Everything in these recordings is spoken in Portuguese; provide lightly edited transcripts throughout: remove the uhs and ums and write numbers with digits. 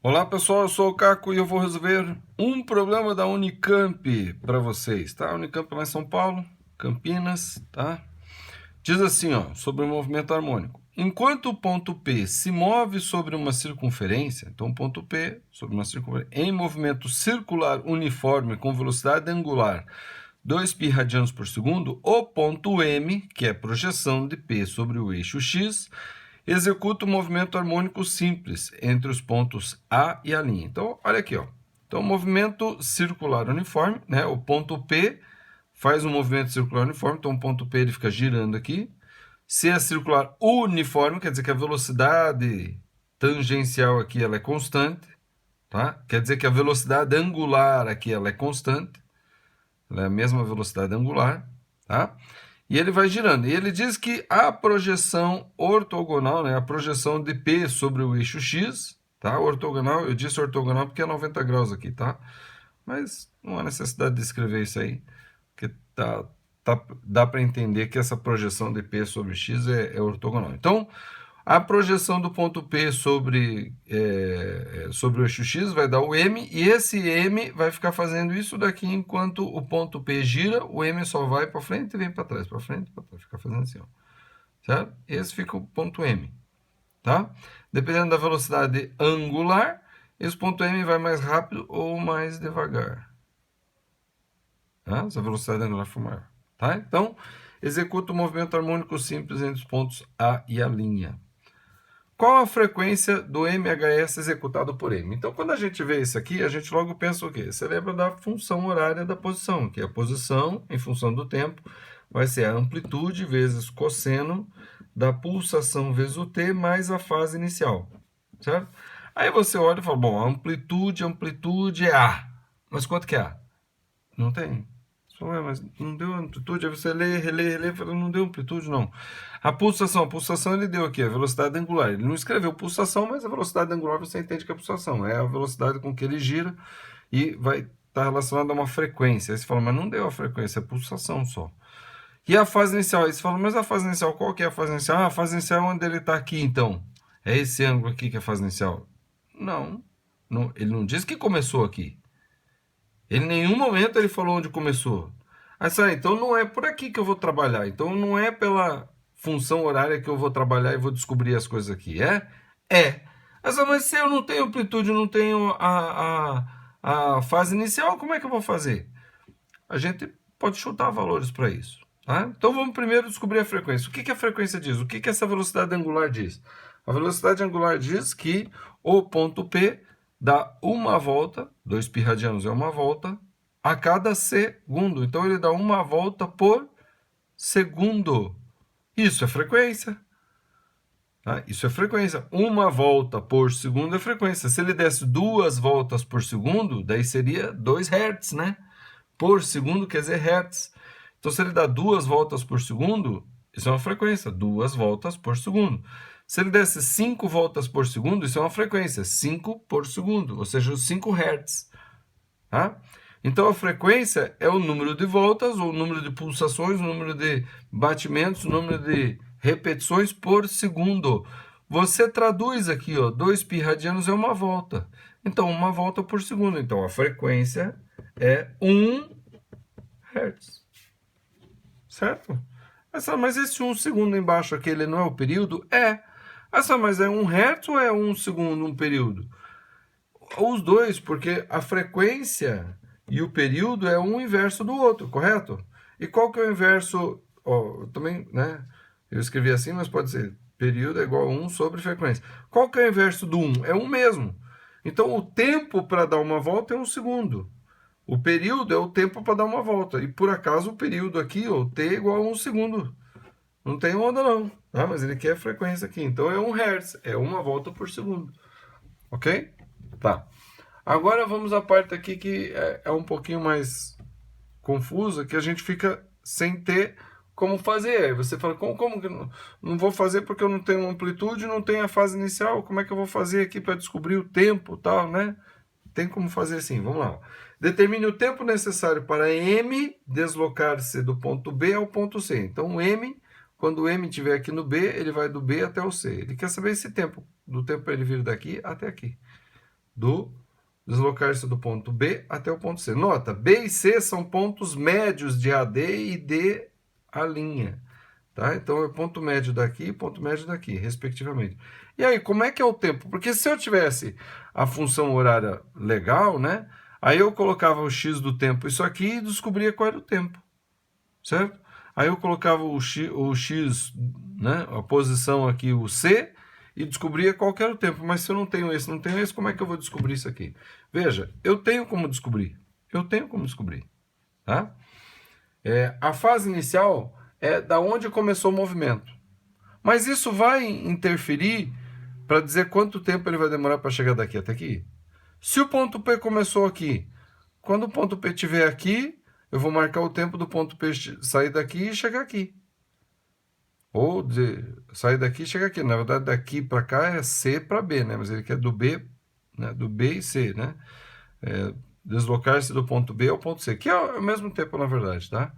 Olá pessoal, eu sou o Caco e eu vou resolver um problema da Unicamp para vocês, tá? Unicamp lá em São Paulo, Campinas, tá? Diz assim, ó, sobre o movimento harmônico. Enquanto o ponto P se move sobre uma circunferência, então o ponto P sobre uma circunferência em movimento circular uniforme com velocidade angular 2π radianos por segundo, o ponto M, que é a projeção de P sobre o eixo X, executa o movimento harmônico simples entre os pontos A e a linha. Então, olha aqui, ó. Então, movimento circular uniforme, né? O ponto P faz um movimento circular uniforme, então o ponto P ele fica girando aqui. Se é circular uniforme, quer dizer que a velocidade tangencial aqui ela é constante, tá? Quer dizer que a velocidade angular aqui ela é constante, ela é a mesma velocidade angular, tá? E ele vai girando. E ele diz que a projeção ortogonal, né, a projeção de P sobre o eixo X, tá? Ortogonal, eu disse ortogonal porque é 90 graus aqui, tá? Mas não há necessidade de escrever isso aí, porque dá para entender que essa projeção de P sobre X é ortogonal. Então, a projeção do ponto P sobre o eixo X vai dar o M, e esse M vai ficar fazendo isso daqui enquanto o ponto P gira, o M só vai para frente e vem para trás, fica fazendo assim, ó, certo? Esse fica o ponto M, tá? Dependendo da velocidade angular, esse ponto M vai mais rápido ou mais devagar, tá? Se a velocidade angular for maior, tá? Então, executa o movimento harmônico simples entre os pontos A e a linha. Qual a frequência do MHS executado por M? Então, quando a gente vê isso aqui, a gente logo pensa o quê? Você lembra da função horária da posição, que é a posição, em função do tempo, vai ser a amplitude vezes cosseno da pulsação vezes o t mais a fase inicial, certo? Aí você olha e fala, bom, a amplitude é A. Mas quanto que é A? Não tem. Mas não deu amplitude, aí você relê, fala, não deu amplitude, não. A pulsação ele deu aqui, a velocidade angular. Ele não escreveu pulsação, mas a velocidade angular você entende que é pulsação. É a velocidade com que ele gira e vai estar relacionada a uma frequência. Aí você fala, mas não deu a frequência, é pulsação só. E a fase inicial? Aí você fala, mas a fase inicial, qual que é a fase inicial? Ah, a fase inicial é onde ele está aqui, então. É esse ângulo aqui que é a fase inicial. Não, ele não diz que começou aqui. Ele em nenhum momento ele falou onde começou. Então não é por aqui que eu vou trabalhar. Então não é pela função horária que eu vou trabalhar e vou descobrir as coisas aqui. É? É. Mas se eu não tenho amplitude, não tenho a fase inicial, como é que eu vou fazer? A gente pode chutar valores para isso. Tá? Então vamos primeiro descobrir a frequência. O que a frequência diz? O que essa velocidade angular diz? A velocidade angular diz que o ponto P dá uma volta, 2π radianos é uma volta, a cada segundo. Então ele dá uma volta por segundo. Isso é frequência. Tá? Isso é frequência. Uma volta por segundo é frequência. Se ele desse 2 voltas por segundo, daí seria 2 Hz, né? Por segundo quer dizer Hz. Então, se ele dá 2 voltas por segundo, isso é uma frequência, 2 voltas por segundo. Se ele desse 5 voltas por segundo, isso é uma frequência, 5 por segundo, ou seja, os 5 Hz. Tá? Então, a frequência é o número de voltas, o número de pulsações, o número de batimentos, o número de repetições por segundo. Você traduz aqui, ó, 2π radianos é uma volta. Então, uma volta por segundo. Então, a frequência é 1 Hz. Certo? Mas esse 1 segundo embaixo aqui, ele não é o período? É. Mas é 1 Hz ou é 1 segundo um período? Os dois, porque a frequência e o período é um inverso do outro, correto? E qual que é o inverso? Também, né? Eu escrevi assim, mas pode ser período é igual a 1 sobre frequência. Qual que é o inverso do 1? É 1 mesmo. Então, o tempo para dar uma volta é 1 segundo. O período é o tempo para dar uma volta. E por acaso o período aqui, o t é igual a 1 segundo. Não tem onda não, tá? Mas ele quer a frequência aqui. Então é 1 Hz, é uma volta por segundo. Ok? Tá. Agora vamos à parte aqui que é um pouquinho mais confusa, que a gente fica sem ter como fazer. Aí você fala, como que não vou fazer porque eu não tenho amplitude, não tenho a fase inicial, como é que eu vou fazer aqui para descobrir o tempo e tal, né? Tem como fazer assim, vamos lá. Determine o tempo necessário para M deslocar-se do ponto B ao ponto C. Então, o M, quando o M estiver aqui no B, ele vai do B até o C. Ele quer saber esse tempo, do tempo para ele vir daqui até aqui. do deslocar-se do ponto B até o ponto C. Nota, B e C são pontos médios de AD e D a linha. Tá? Então, é ponto médio daqui e ponto médio daqui, respectivamente. E aí, como é que é o tempo? Porque se eu tivesse a função horária legal, né? Aí eu colocava o x do tempo isso aqui e descobria qual era o tempo. Certo? Aí eu colocava o x, né? A posição aqui, o C, e descobria qual que era o tempo. Mas se eu não tenho esse, como é que eu vou descobrir isso aqui? Veja, eu tenho como descobrir. Tá? A fase inicial é da onde começou o movimento. Mas isso vai interferir para dizer quanto tempo ele vai demorar para chegar daqui até aqui? Se o ponto P começou aqui, quando o ponto P estiver aqui, eu vou marcar o tempo do ponto P sair daqui e chegar aqui. Ou sair daqui e chegar aqui. Na verdade, daqui para cá é C para B, né? Mas ele quer do B, né? Do B e C, né? Deslocar-se do ponto B ao ponto C, que é ao mesmo tempo, na verdade, tá?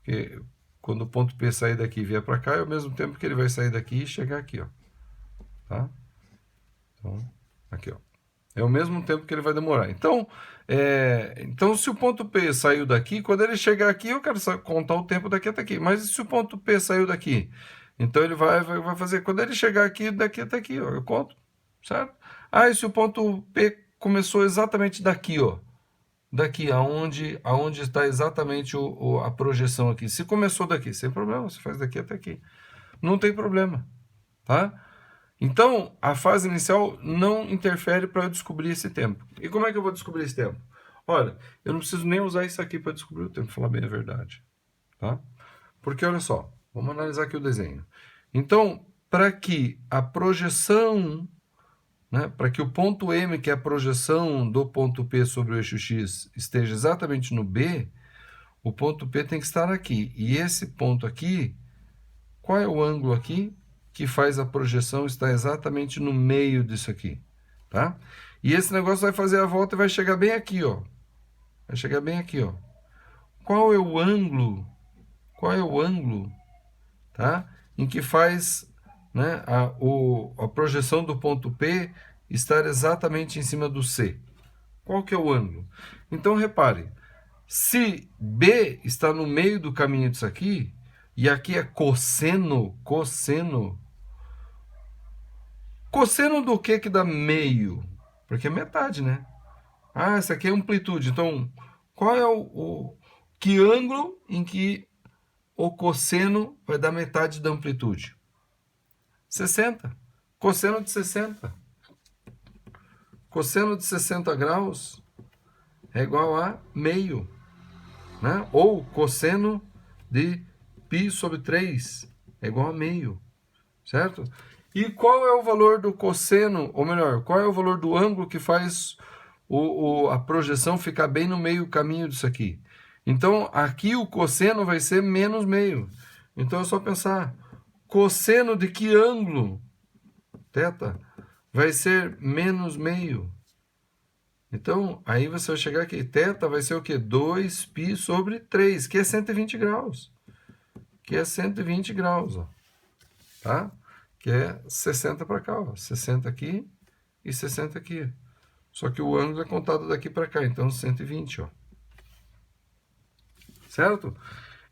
Porque quando o ponto P sair daqui e vier para cá, é ao mesmo tempo que ele vai sair daqui e chegar aqui, ó. Tá? Então, aqui, ó. É o mesmo tempo que ele vai demorar. Então, se o ponto P saiu daqui, quando ele chegar aqui, eu quero contar o tempo daqui até aqui. Mas se o ponto P saiu daqui, então ele vai fazer, quando ele chegar aqui, daqui até aqui, ó, eu conto, certo? E se o ponto P começou exatamente daqui, ó, daqui, aonde está exatamente a projeção aqui. Se começou daqui, sem problema, você faz daqui até aqui. Não tem problema, tá? Então, a fase inicial não interfere para eu descobrir esse tempo. E como é que eu vou descobrir esse tempo? Olha, eu não preciso nem usar isso aqui para descobrir o tempo, falar bem a verdade, tá? Porque, olha só, vamos analisar aqui o desenho. Então, para que a projeção, né, para que o ponto M, que é a projeção do ponto P sobre o eixo X, esteja exatamente no B, o ponto P tem que estar aqui. E esse ponto aqui, qual é o ângulo aqui que faz a projeção estar exatamente no meio disso aqui? Tá? E esse negócio vai fazer a volta e vai chegar bem aqui, ó. Vai chegar bem aqui, ó. Qual é o ângulo? Tá? Em que faz, né, a projeção do ponto P estar exatamente em cima do C. Qual que é o ângulo? Então, repare, se B está no meio do caminho disso aqui, e aqui é cosseno do que dá meio? Porque é metade, né? Essa aqui é amplitude. Então, qual é que ângulo em que o cosseno vai dar metade da amplitude? 60. Cosseno de 60. Cosseno de 60 graus é igual a meio, né? Ou cosseno de π sobre 3 é igual a meio, certo? E qual é o valor do cosseno, ou melhor, qual é o valor do ângulo que faz a projeção ficar bem no meio caminho disso aqui? Então, aqui o cosseno vai ser menos meio. Então, é só pensar, cosseno de que ângulo? Θ vai ser menos meio. Então, aí você vai chegar aqui, θ vai ser o quê? 2π sobre 3, que é 120 graus. Que é 120 graus, ó. Tá? Que é 60 para cá, ó. 60 aqui e 60 aqui. Só que o ângulo é contado daqui para cá, então 120, ó. Certo?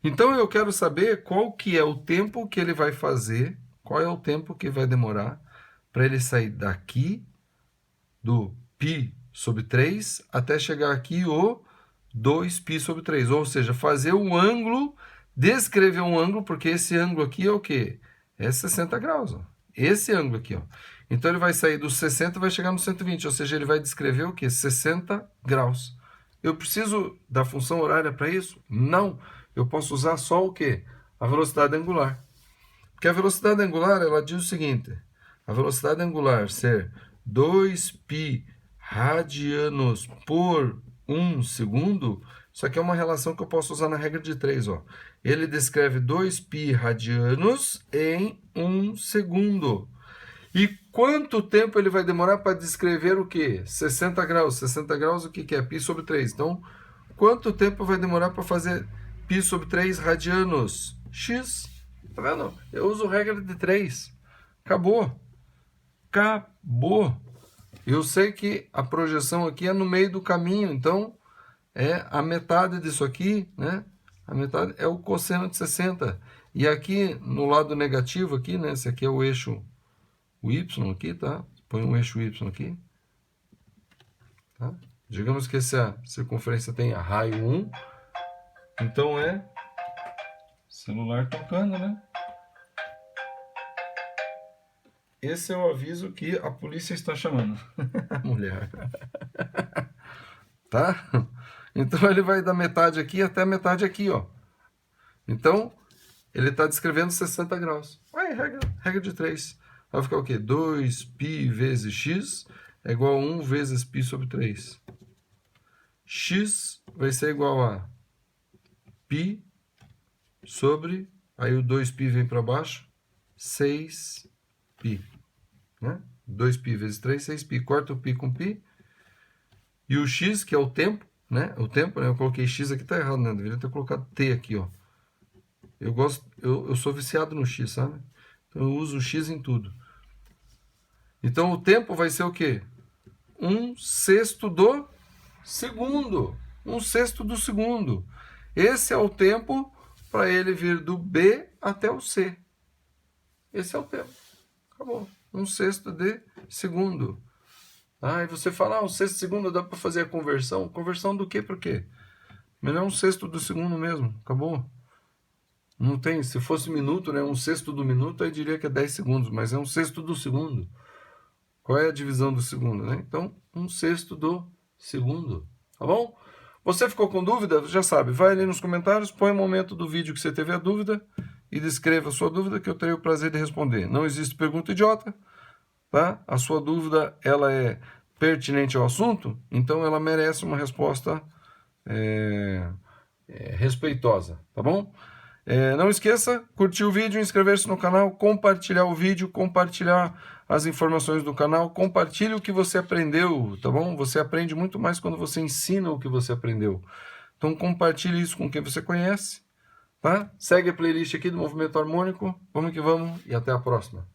Então, eu quero saber qual que é o tempo que ele vai fazer, qual é o tempo que vai demorar para ele sair daqui, do π sobre 3, até chegar aqui o 2π sobre 3. Ou seja, fazer um ângulo, descrever um ângulo, porque esse ângulo aqui é o quê? É 60 graus. Ó. Esse ângulo aqui. Ó. Então, ele vai sair dos 60 e vai chegar no 120. Ou seja, ele vai descrever o quê? 60 graus. Eu preciso da função horária para isso? Não. Eu posso usar só o quê? A velocidade angular. Porque a velocidade angular, ela diz o seguinte. A velocidade angular ser 2π radianos por 1 segundo, isso aqui é uma relação que eu posso usar na regra de 3. Ó. Ele descreve 2π radianos em 1 segundo. E quanto tempo ele vai demorar para descrever o quê? 60 graus. 60 graus o que é? Π sobre 3. Então, quanto tempo vai demorar para fazer π sobre 3 radianos? X. Tá vendo? Eu uso regra de 3. Acabou. Eu sei que a projeção aqui é no meio do caminho, então é a metade disso aqui, né? A metade é o cosseno de 60. E aqui no lado negativo aqui, né? Esse aqui é o eixo, o y aqui, tá? Põe um eixo y aqui. Tá? Digamos que essa circunferência tenha raio 1. Então é celular tocando, né? Esse é o aviso que a polícia está chamando. Mulher. Tá? Então ele vai da metade aqui até a metade aqui, ó. Então, ele está descrevendo 60 graus. Aí, regra de 3. Vai ficar o quê? 2π vezes x é igual a 1 vezes π sobre 3. X vai ser igual a π sobre, aí o 2π vem para baixo, 6π. Né? 2π vezes 3, 6π. Corta o π com π. E o x, que é o tempo, né? O tempo, né? Eu coloquei x aqui, tá errado, né? Deveria ter colocado t aqui, ó. Eu sou viciado no x, sabe? Então eu uso o x em tudo. Então o tempo vai ser o quê? 1/6 do segundo. 1/6 do segundo. Esse é o tempo para ele vir do B até o C. Esse é o tempo. Acabou. 1/6 de segundo. E você fala, 1/6 de segundo dá para fazer a conversão. Conversão do quê para o quê? Melhor 1/6 do segundo mesmo. Acabou. Não tem, se fosse minuto, né? 1/6 do minuto, aí diria que é 10 segundos, mas é 1/6 do segundo. Qual é a divisão do segundo, né? Então, 1/6 do segundo, tá bom? Você ficou com dúvida? Já sabe, vai ali nos comentários, põe o momento do vídeo que você teve a dúvida e descreva a sua dúvida que eu terei o prazer de responder. Não existe pergunta idiota, tá? A sua dúvida, ela é pertinente ao assunto, então ela merece uma resposta respeitosa, tá bom? Não esqueça, curtir o vídeo, inscrever-se no canal, compartilhar o vídeo, compartilhar as informações do canal, compartilhe o que você aprendeu, tá bom? Você aprende muito mais quando você ensina o que você aprendeu. Então compartilhe isso com quem você conhece, tá? Segue a playlist aqui do Movimento Harmônico, vamos que vamos e até a próxima.